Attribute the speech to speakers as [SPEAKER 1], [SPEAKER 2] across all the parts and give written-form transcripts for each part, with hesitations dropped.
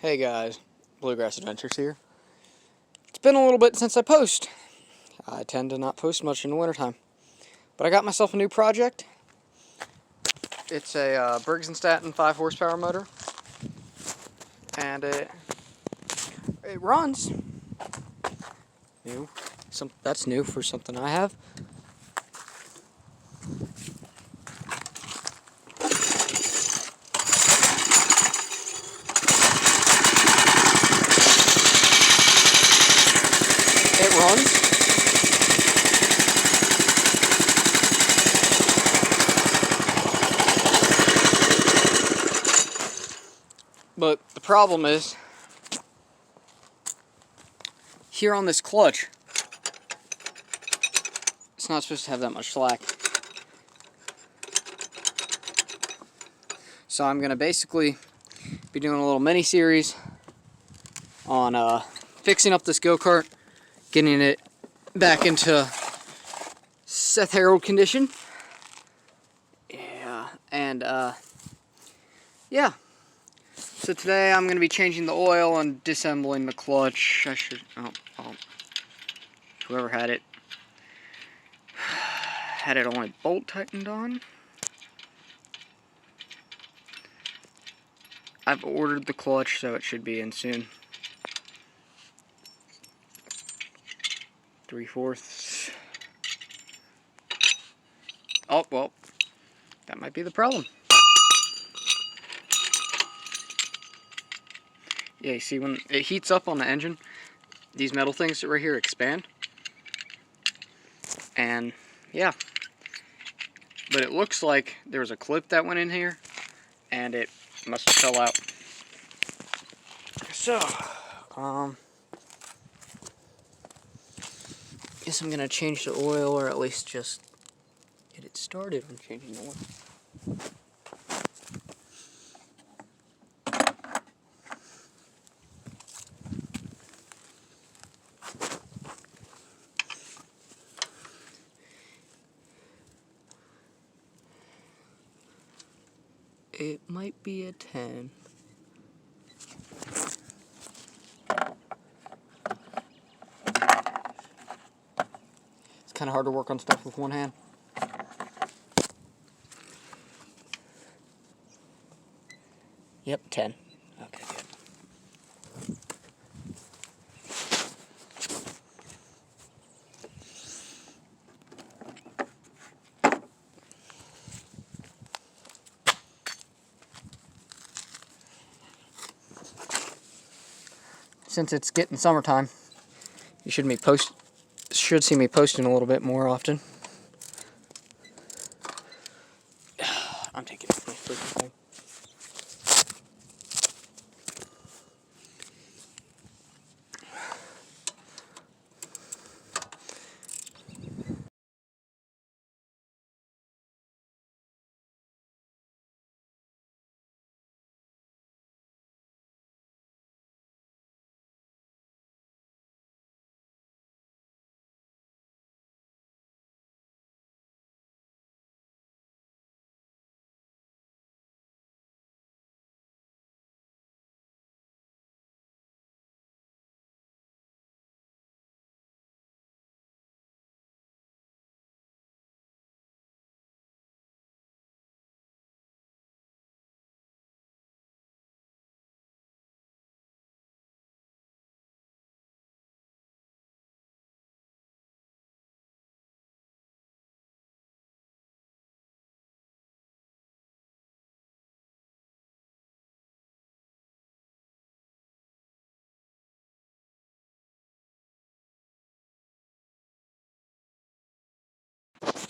[SPEAKER 1] Hey guys, Bluegrass Adventures here. It's been a little bit since I post. I tend to not post much in the wintertime. But I got myself a new project. It's a Briggs and Statton 5 horsepower motor. And it runs. New. That's new for something I have. It runs. But the problem is, here on this clutch, it's not supposed to have that much slack. So I'm going to basically be doing a little mini-series on fixing up this go-kart, getting it back into Seth Harold condition. Yeah, and yeah. So today I'm going to be changing the oil and disassembling the clutch. I should, whoever had it only bolt tightened on. I've ordered the clutch, so it should be in soon. 3/4. Oh, well, that might be the problem. Yeah, you see, when it heats up on the engine, these metal things right here expand. And, yeah. But it looks like there was a clip that went in here, and it must have fell out. So, guess I'm gonna change the oil, or at least just get it started on changing the oil. It might be a 10. It's kind of hard to work on stuff with one hand. Yep, 10. Okay, good. Since it's getting summertime, you should see me posting a little bit more often. I'm taking my freaking thing.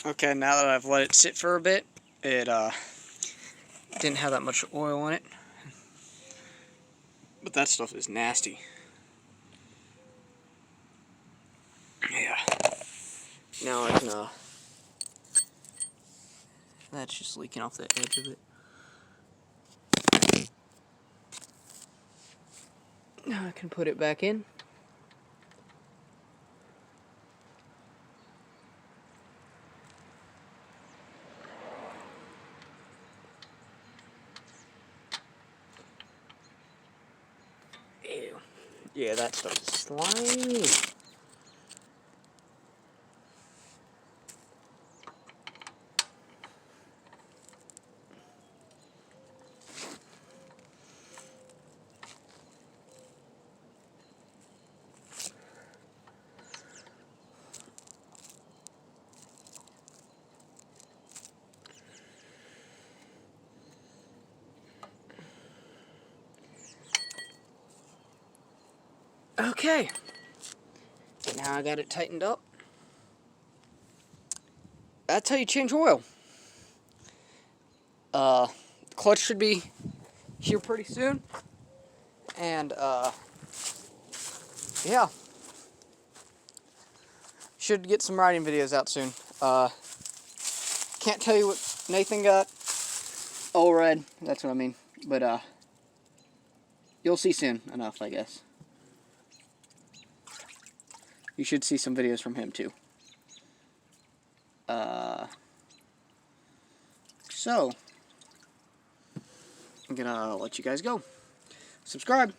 [SPEAKER 1] Okay, now that I've let it sit for a bit, it didn't have that much oil in it. But that stuff is nasty. Yeah. Now I can, that's just leaking off the edge of it. Now I can put it back in. Ew. Yeah, that stuff is slimy. Okay. Now I got it tightened up. That's how you change oil. Clutch should be here pretty soon. And, yeah. Should get some riding videos out soon. Can't tell you what Nathan got. All red, that's what I mean. But, you'll see soon enough, I guess. You should see some videos from him, too. So, I'm gonna let you guys go. Subscribe.